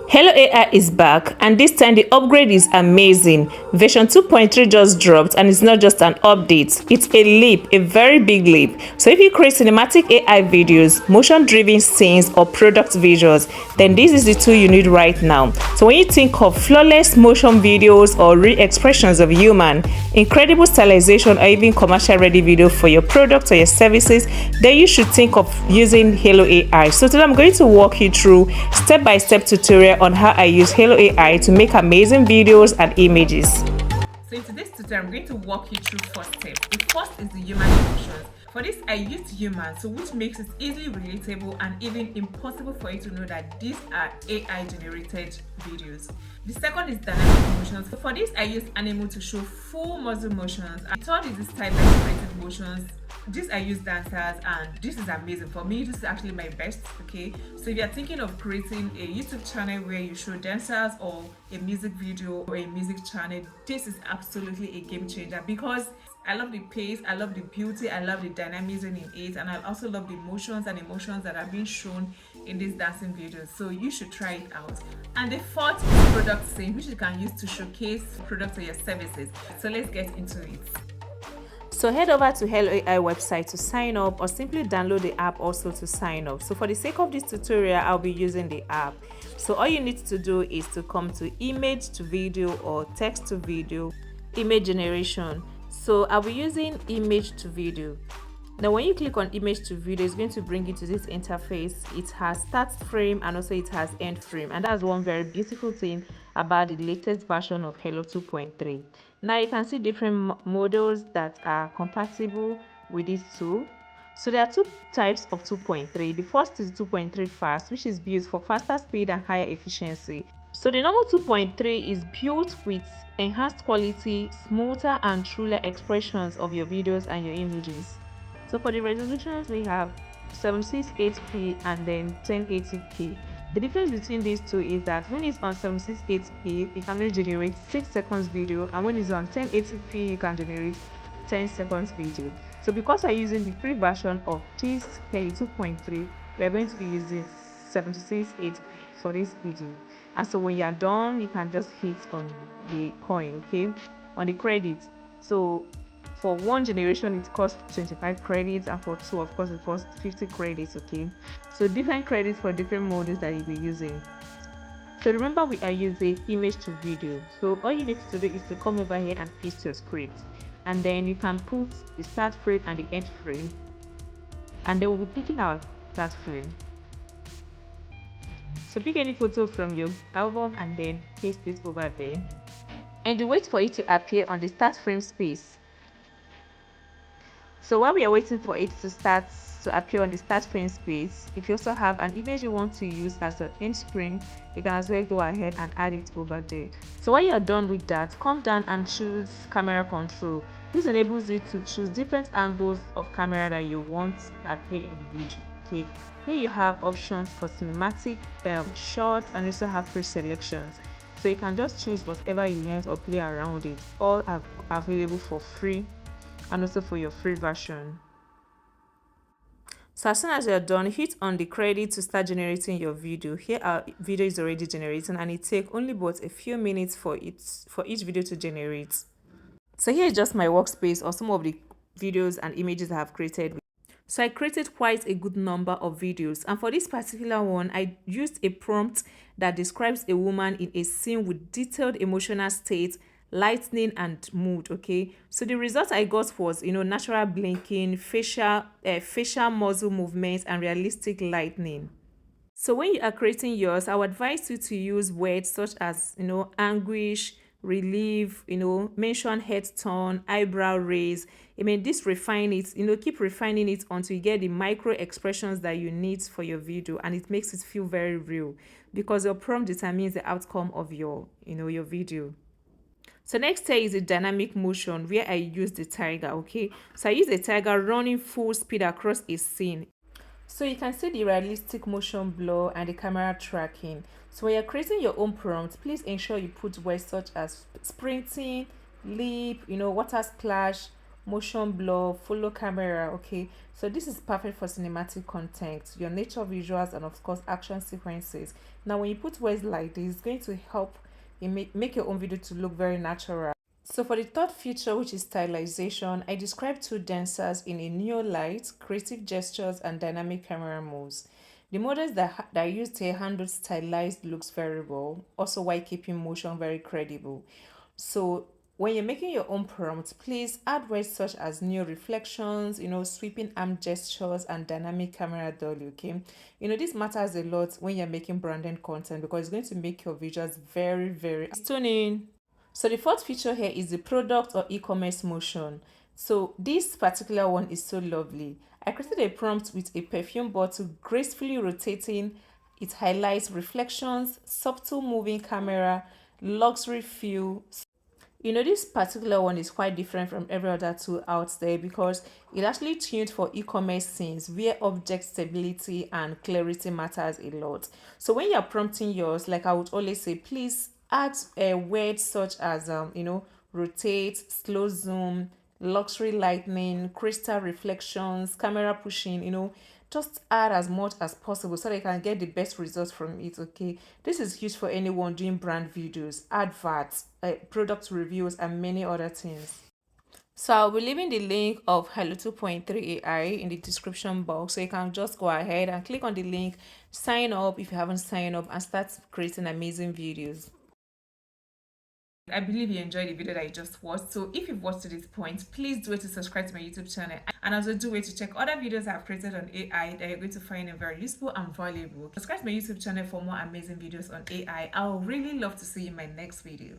Hailuo AI is back, and this time the upgrade is amazing. Version 2.3 just dropped, and it's not just an update, it's a leap, a very big leap. So if you create cinematic AI videos, motion-driven scenes, or product visuals, then this is the tool you need right now. So when you think of flawless motion videos or real expressions of human, incredible stylization, or even commercial-ready video for your product or your services, then you should think of using Hailuo AI. So today I'm going to walk you through step-by-step tutorial on how I use Hailuo AI to make amazing videos and images. So in today's tutorial, I'm going to walk you through four steps. The first is the human emotions. For this, I used humans, so which makes it easily relatable and even impossible for you to know that these are AI generated videos. The second is dynamic motions. For this, I used animal to show full muscle motions. And the third is the stylized creative motions. This I use dancers, and this is amazing. For me, this is actually my best. Okay, so if you're thinking of creating a YouTube channel where you show dancers or a music video or a music channel, this is absolutely a game changer because I love the pace, I love the beauty, I love the dynamism in it, and I also love the emotions that are being shown in these dancing videos. So you should try it out. And the fourth is product scene, which you can use to showcase products or your services. So let's get into it. So head over to Hailuo AI website to sign up, or simply download the app also to sign up. So for the sake of this tutorial, I'll be using the app. So all you need to do is to come to image to video or text to video, image generation. So I'll be using image to video. Now when you click on image to video, it's going to bring you to this interface. It has start frame and also it has end frame, and that's one very beautiful thing about the latest version of Hailuo 2.3. Now you can see different models that are compatible with this tool. So there are two types of 2.3. The first is 2.3 fast, which is built for faster speed and higher efficiency. So the normal 2.3 is built with enhanced quality, smoother and truer expressions of your videos and your images. So for the resolutions, we have 768p and then 1080p. The difference between these two is that when it's on 768p, it can only generate 6 seconds video, and when it's on 1080p, you can generate 10 seconds video. So because I'm using the free version of this Hailuo 2.3, we're going to be using 768p for this video. And so when you're done, you can just hit on the coin, okay, on the credit. So for one generation it costs 25 credits, and for two, of course, it costs 50 credits. Okay, so different credits for different models that you'll be using. So remember, we are using image to video, so all you need to do is to come over here and paste your script, and then you can put the start frame and the end frame, and then we'll be picking our start frame. So pick any photo from your album and then paste it over there, and you wait for it to appear on the start frame space. So while we are waiting for it to appear on the start frame space, if you also have an image you want to use as an end frame, you can as well go ahead and add it over there. So while you're done with that, come down and choose camera control. This enables you to choose different angles of camera that you want to appear in the video. Okay, here you have options for cinematic, short, and also have pre-selections. So you can just choose whatever you want or play around with it. All are available for free, and also for your free version. So as soon as you're done, hit on the credit to start generating your video. Here our video is already generating, and it takes only but a few minutes for each video to generate. So here is just my workspace or some of the videos and images I have created. So I created quite a good number of videos, and for this particular one, I used a prompt that describes a woman in a scene with detailed emotional state, lightning and mood. Okay, so the result I got was, natural blinking, facial muscle movements, and realistic lightning. So when you are creating yours, I would advise you to use words such as, anguish, relief, mention head tone, eyebrow raise. This refine it, keep refining it until you get the micro expressions that you need for your video, and it makes it feel very real because your prompt determines the outcome of your video. So next here is a dynamic motion where I use the tiger. Okay, so I use a tiger running full speed across a scene. So you can see the realistic motion blur and the camera tracking. So when you're creating your own prompt, please ensure you put words such as sprinting, leap, water splash, motion blur, follow camera. Okay, so this is perfect for cinematic content, your nature visuals, and of course action sequences. Now when you put words like this, it's going to help you make your own video to look very natural. So for the third feature, which is stylization, I described two dancers in a neo light, creative gestures, and dynamic camera moves. The models that used here handled stylized looks very well, also while keeping motion very credible. So when you're making your own prompt, please add words such as new reflections, sweeping arm gestures, and dynamic camera dolly. Okay, this matters a lot when you're making branded content because it's going to make your visuals very, very stunning. So the fourth feature here is the product or e-commerce motion. So this particular one is so lovely. I created a prompt with a perfume bottle gracefully rotating. It highlights reflections, subtle moving camera, luxury feel. This particular one is quite different from every other tool out there because it actually tuned for e-commerce scenes where object stability and clarity matters a lot. So when you're prompting yours, like I would always say, please add a word such as rotate, slow zoom, luxury lightning, crystal reflections, camera pushing, just add as much as possible so they can get the best results from it. Okay, this is huge for anyone doing brand videos, adverts, product reviews, and many other things. So I'll be leaving the link of Hailuo 2.3 AI in the description box, so you can just go ahead and click on the link, sign up if you haven't signed up, and start creating amazing videos. I believe you enjoyed the video that you just watched. So if you've watched to this point, please do it to subscribe to my YouTube channel, and also do it to check other videos I've created on AI that you're going to find very useful and valuable. Subscribe to my YouTube channel for more amazing videos on AI. I would really love to see you in my next video.